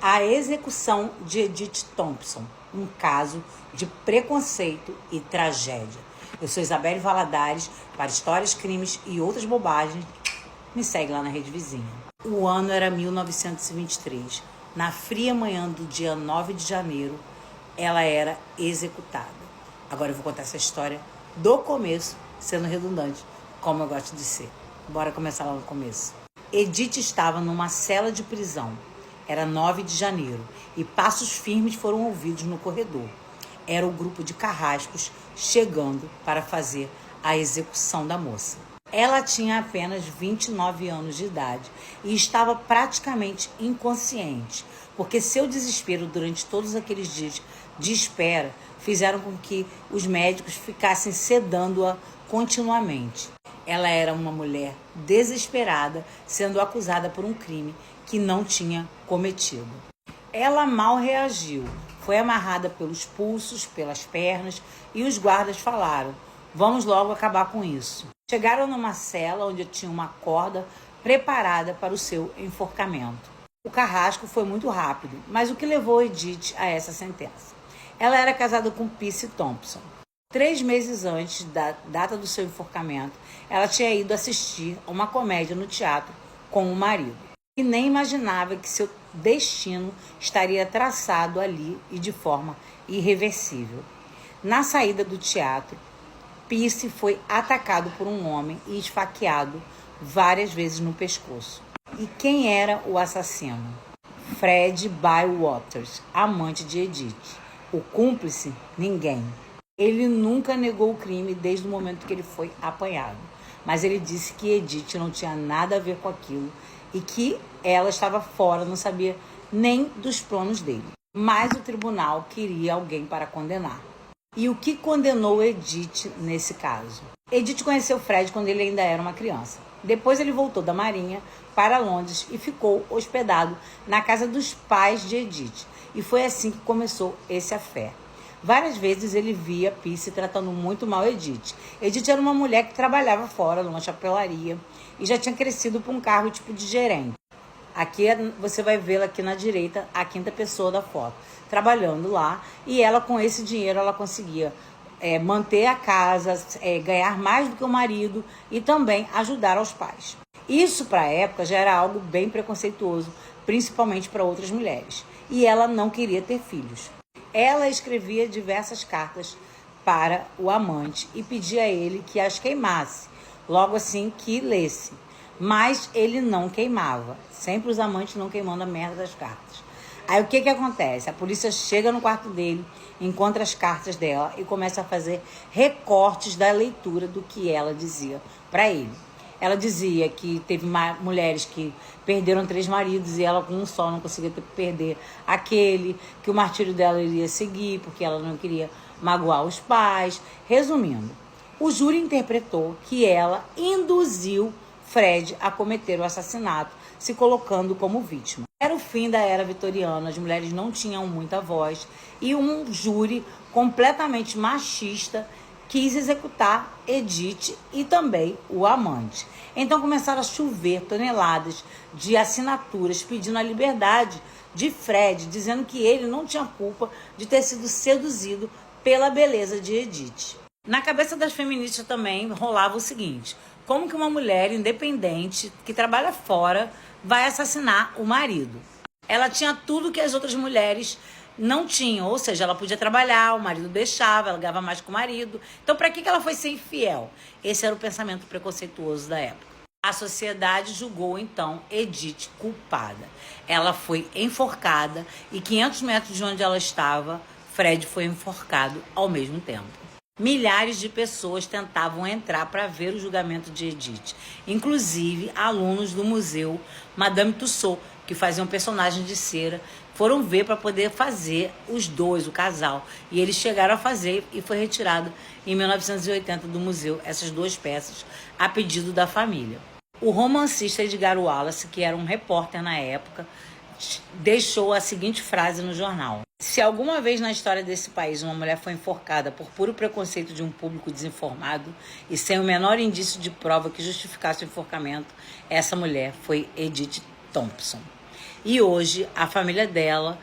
A execução de Edith Thompson, um caso de preconceito e tragédia. Eu sou Isabelle Valadares, para histórias, crimes e outras bobagens. Me segue lá na rede vizinha. O ano era 1923. Na fria manhã do dia 9 de janeiro, ela era executada. Agora eu vou contar essa história do começo, sendo redundante, como eu gosto de ser. Bora começar lá no começo. Edith estava numa cela de prisão. Era 9 de janeiro e passos firmes foram ouvidos no corredor. Era o grupo de carrascos chegando para fazer a execução da moça. Ela tinha apenas 29 anos de idade e estava praticamente inconsciente, porque seu desespero durante todos aqueles dias de espera fizeram com que os médicos ficassem sedando-a continuamente. Ela era uma mulher desesperada, sendo acusada por um crime que não tinha cometido. Ela mal reagiu, foi amarrada pelos pulsos, pelas pernas, e os guardas falaram: vamos logo acabar com isso. Chegaram numa cela onde tinha uma corda preparada para o seu enforcamento. O carrasco foi muito rápido, mas o que levou Edith a essa sentença? Ela era casada com Percy Thompson. 3 meses antes da data do seu enforcamento, ela tinha ido assistir a uma comédia no teatro com o marido. E nem imaginava que seu destino estaria traçado ali e de forma irreversível. Na saída do teatro, Percy foi atacado por um homem e esfaqueado várias vezes no pescoço. E quem era o assassino? Fred Bywaters, amante de Edith. O cúmplice? Ninguém. Ele nunca negou o crime desde o momento que ele foi apanhado. Mas ele disse que Edith não tinha nada a ver com aquilo e que ela estava fora, não sabia nem dos planos dele. Mas o tribunal queria alguém para condenar. E o que condenou Edith nesse caso? Edith conheceu Fred quando ele ainda era uma criança. Depois ele voltou da Marinha para Londres e ficou hospedado na casa dos pais de Edith. E foi assim que começou esse affair. Várias vezes ele via Percy tratando muito mal Edith. Edith era uma mulher que trabalhava fora, numa chapelaria, e já tinha crescido para um cargo tipo de gerente. Aqui você vai vê-la aqui na direita, a 5ª pessoa da foto, trabalhando lá, e ela com esse dinheiro ela conseguia manter a casa, ganhar mais do que o marido e também ajudar aos pais. Isso para a época já era algo bem preconceituoso, principalmente para outras mulheres, e ela não queria ter filhos. Ela escrevia diversas cartas para o amante e pedia a ele que as queimasse, logo assim que lesse. Mas ele não queimava. Sempre os amantes não queimando a merda das cartas. Aí o que acontece? A polícia chega no quarto dele, encontra as cartas dela e começa a fazer recortes da leitura do que ela dizia para ele. Ela dizia que teve mulheres que perderam 3 maridos e ela com um só não conseguia perder aquele, que o martírio dela iria seguir porque ela não queria magoar os pais. Resumindo, o júri interpretou que ela induziu Fred a cometer o assassinato, se colocando como vítima. Era o fim da era vitoriana, as mulheres não tinham muita voz e um júri completamente machista quis executar Edith e também o amante. Então começaram a chover toneladas de assinaturas pedindo a liberdade de Fred, dizendo que ele não tinha culpa de ter sido seduzido pela beleza de Edith. Na cabeça das feministas também rolava o seguinte: como que uma mulher independente que trabalha fora vai assassinar o marido? Ela tinha tudo que as outras mulheres não tinham, ou seja, ela podia trabalhar, o marido deixava, ela ganhava mais que o marido. Então, para que ela foi ser infiel? Esse era o pensamento preconceituoso da época. A sociedade julgou, então, Edith culpada. Ela foi enforcada e 500 metros de onde ela estava, Fred foi enforcado ao mesmo tempo. Milhares de pessoas tentavam entrar para ver o julgamento de Edith, inclusive alunos do museu Madame Tussauds, que faziam personagens de cera, foram ver para poder fazer os dois, o casal. E eles chegaram a fazer e foi retirado em 1980 do museu essas 2 peças a pedido da família. O romancista Edgar Wallace, que era um repórter na época, deixou a seguinte frase no jornal: se alguma vez na história desse país uma mulher foi enforcada por puro preconceito de um público desinformado e sem o menor indício de prova que justificasse o enforcamento, essa mulher foi Edith Thompson. E hoje a família dela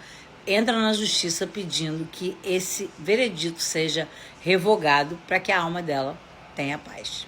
entra na justiça pedindo que esse veredito seja revogado para que a alma dela tenha paz.